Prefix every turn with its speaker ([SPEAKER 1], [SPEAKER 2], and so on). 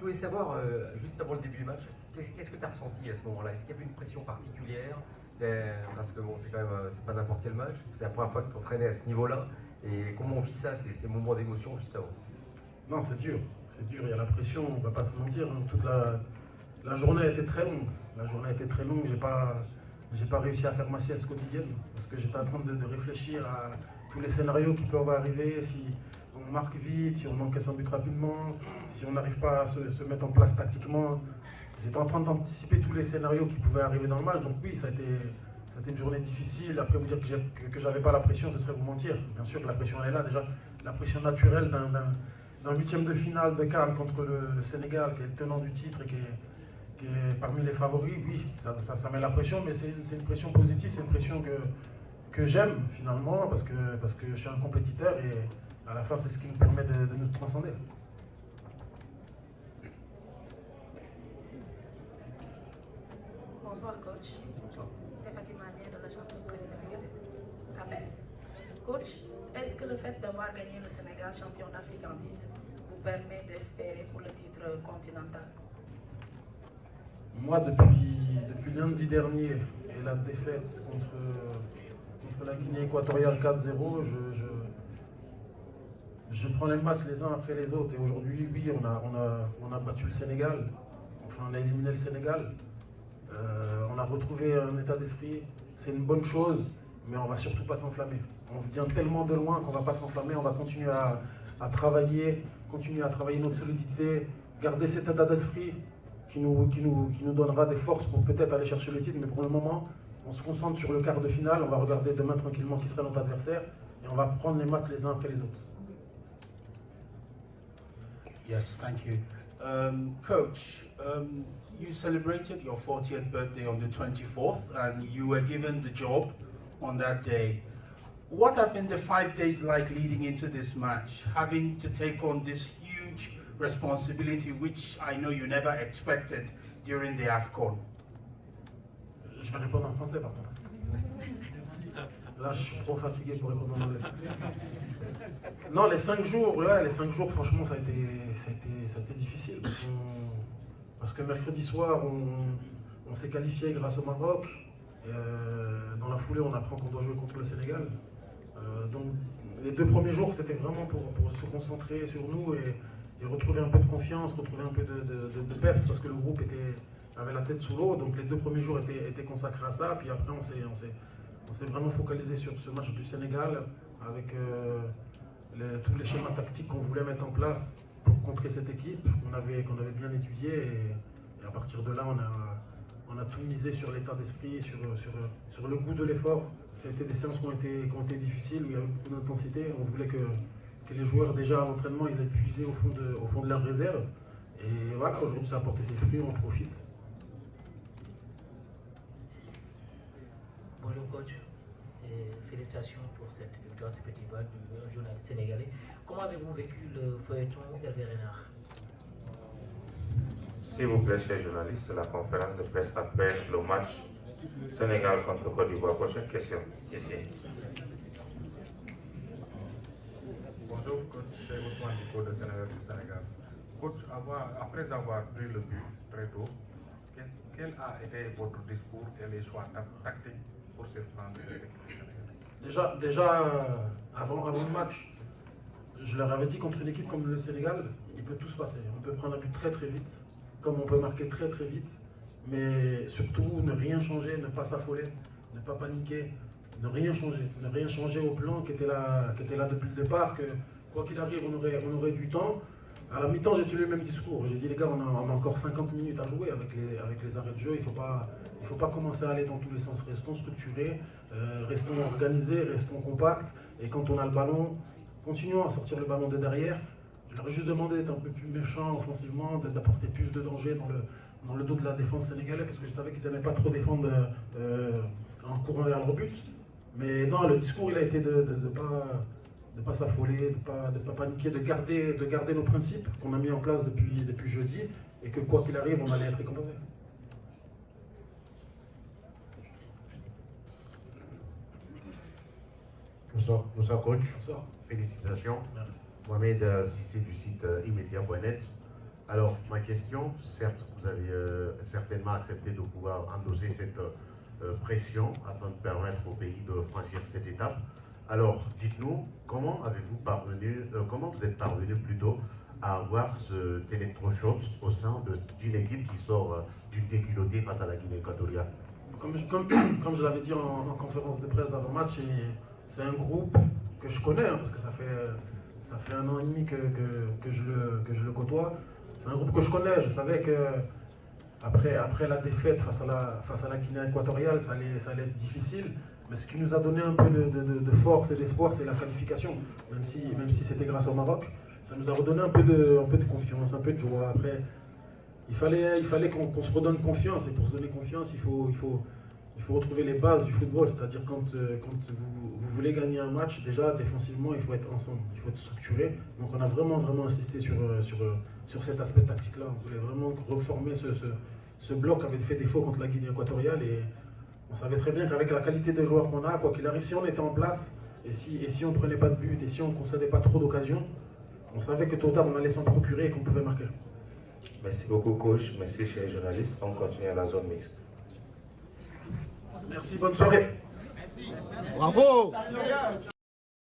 [SPEAKER 1] voulais savoir, juste avant le début du match, qu'est-ce que tu as ressenti à ce moment-là? Est-ce qu'il y avait une pression particulière? Parce que bon, c'est quand même c'est pas n'importe quel match, c'est la première fois que tu t'entraînais à ce niveau-là. Et comment on vit ça, ces moments d'émotion juste avant?
[SPEAKER 2] Non, c'est dur, il y a la pression, on va pas se mentir. Hein. Toute la journée a été très longue. La journée a été très longue, j'ai pas réussi à faire ma sieste quotidienne parce que j'étais en train de réfléchir à tous les scénarios qui peuvent arriver si on marque vite, si on encaisse un but rapidement, si on n'arrive pas à se mettre en place tactiquement. J'étais en train d'anticiper tous les scénarios qui pouvaient arriver dans le match, donc oui, ça a été une journée difficile. Après, vous dire que j'avais pas la pression, ce serait vous mentir. Bien sûr que la pression elle est là déjà, la pression naturelle d'un huitième de finale de CAN contre le Sénégal, qui est le tenant du titre et qui est parmi les favoris, oui, ça met la pression, mais c'est une pression positive, c'est une pression que j'aime finalement, parce que je suis un compétiteur et à la fin, c'est ce qui nous permet de nous transcender.
[SPEAKER 3] Bonsoir coach.
[SPEAKER 2] Bonsoir.
[SPEAKER 3] C'est Fatima Amir de l'agence de presse sénégalaise, APS. Coach, est-ce que le fait d'avoir gagné le Sénégal champion d'Afrique en titre vous permet d'espérer pour le titre continental?
[SPEAKER 2] Moi, depuis lundi dernier et la défaite contre la Guinée équatoriale 4-0, je prends les matchs les uns après les autres. Et aujourd'hui, oui, on a battu le Sénégal. Enfin, on a éliminé le Sénégal. On a retrouvé un état d'esprit. C'est une bonne chose, mais on va surtout pas s'enflammer. On vient tellement de loin qu'on va pas s'enflammer. On va continuer à travailler, notre solidité, garder cet état d'esprit qui nous donnera des forces pour peut-être aller chercher le titre. Mais pour le moment, on se concentre sur le quart de finale. On va regarder demain tranquillement qui sera notre adversaire et on va prendre les matchs les uns après les autres.
[SPEAKER 4] Yes, thank you. Coach, you celebrated your 40th birthday on the 24th and you were given the job on that day. What have been the 5 days like leading into this match, having to take on this huge responsibility which I know you never expected during the AFCON?
[SPEAKER 2] Je vais répondre en français par contre. Là, je suis trop fatigué pour répondre en anglais. Non, les 5 jours, franchement, ça a été difficile. Parce que mercredi soir, on s'est qualifié grâce au Maroc. Et dans la foulée, on apprend qu'on doit jouer contre le Sénégal. Donc, les 2 premiers jours, c'était vraiment pour se concentrer sur nous et retrouver un peu de confiance, retrouver un peu de peps, parce que le groupe avait la tête sous l'eau. Donc, les 2 premiers jours étaient consacrés à ça. Puis après, on s'est vraiment focalisé sur ce match du Sénégal avec tous les schémas tactiques qu'on voulait mettre en place pour contrer cette équipe qu'on avait bien étudié et à partir de là on a tout misé sur l'état d'esprit, sur le goût de l'effort. C'était des séances qui ont été difficiles, où il y avait beaucoup d'intensité. On voulait que les joueurs déjà à l'entraînement ils aient puisé au fond de leur réserve. Et voilà, aujourd'hui ça a porté ses fruits, on en profite.
[SPEAKER 5] Bonjour coach, et félicitations pour cette victoire, ce petit bal du journaliste sénégalais. Comment avez-vous vécu le feuilleton Hervé Renard?
[SPEAKER 6] S'il vous plaît, chers journalistes, la conférence de presse après le match Sénégal contre Côte d'Ivoire. Prochaine question, ici.
[SPEAKER 7] Bonjour, coach, c'est Ousmane Diko de Sénégal du Sénégal. Coach, après avoir pris le but très tôt, quel a été votre discours et les choix tactiques pour surprendre cette équipe du Sénégal?
[SPEAKER 2] Déjà avant le match, je leur avais dit contre une équipe comme le Sénégal, il peut tout se passer. On peut prendre un but très très vite, comme on peut marquer très très vite, mais surtout ne rien changer, ne pas s'affoler, ne pas paniquer, ne rien changer au plan qui était là depuis le départ, que quoi qu'il arrive, on aurait du temps. À la mi-temps, j'ai tenu le même discours. J'ai dit les gars, on a encore 50 minutes à jouer avec les arrêts de jeu. Il faut pas commencer à aller dans tous les sens. Restons structurés, restons organisés, restons compacts. Et quand on a le ballon, continuons à sortir le ballon de derrière. Je leur ai juste demandé d'être un peu plus méchant offensivement, d'apporter plus de danger dans le dos de la défense sénégalaise, parce que je savais qu'ils n'aimaient pas trop défendre en courant vers leur but. Mais non, le discours il a été de pas s'affoler, de pas paniquer, de garder nos principes qu'on a mis en place depuis jeudi, et que quoi qu'il arrive, on allait être récompensé.
[SPEAKER 8] Bonsoir coach.
[SPEAKER 2] Bonsoir.
[SPEAKER 8] Félicitations.
[SPEAKER 2] Merci.
[SPEAKER 8] Mohamed Sissi du site immédiat.net. Alors, ma question, certes, vous avez certainement accepté de pouvoir endosser cette pression afin de permettre au pays de franchir cette étape. Alors, dites-nous, comment vous êtes parvenu plutôt à avoir cet électrochoc au sein d'une équipe qui sort d'une déculottée face à la Guinée équatoriale?
[SPEAKER 2] Comme je l'avais dit en conférence de presse d'avant-match, c'est un groupe que je connais, hein, parce que ça fait 1 an et demi que je le côtoie. C'est un groupe que je connais. Je savais que après la défaite face à la Guinée équatoriale, ça allait être difficile. Mais ce qui nous a donné un peu de force et d'espoir, c'est la qualification. Même si c'était grâce au Maroc, ça nous a redonné un peu de confiance, un peu de joie. Après, il fallait qu'on se redonne confiance. Et pour se donner confiance, il faut retrouver les bases du football. C'est-à-dire quand vous voulez gagner un match, déjà défensivement, il faut être ensemble, il faut être structuré. Donc on a vraiment insisté sur cet aspect tactique-là. On voulait vraiment reformer ce bloc qui avait fait défaut contre la Guinée équatoriale. Et on savait très bien qu'avec la qualité de joueurs qu'on a, quoi qu'il arrive, si on était en place, et si on ne prenait pas de but, et si on ne concédait pas trop d'occasions, on savait que tôt ou tard on allait s'en procurer et qu'on pouvait marquer.
[SPEAKER 6] Merci beaucoup, coach. Merci, chers journalistes. On continue à la zone mixte.
[SPEAKER 2] Merci, bonne soirée.
[SPEAKER 9] Bravo.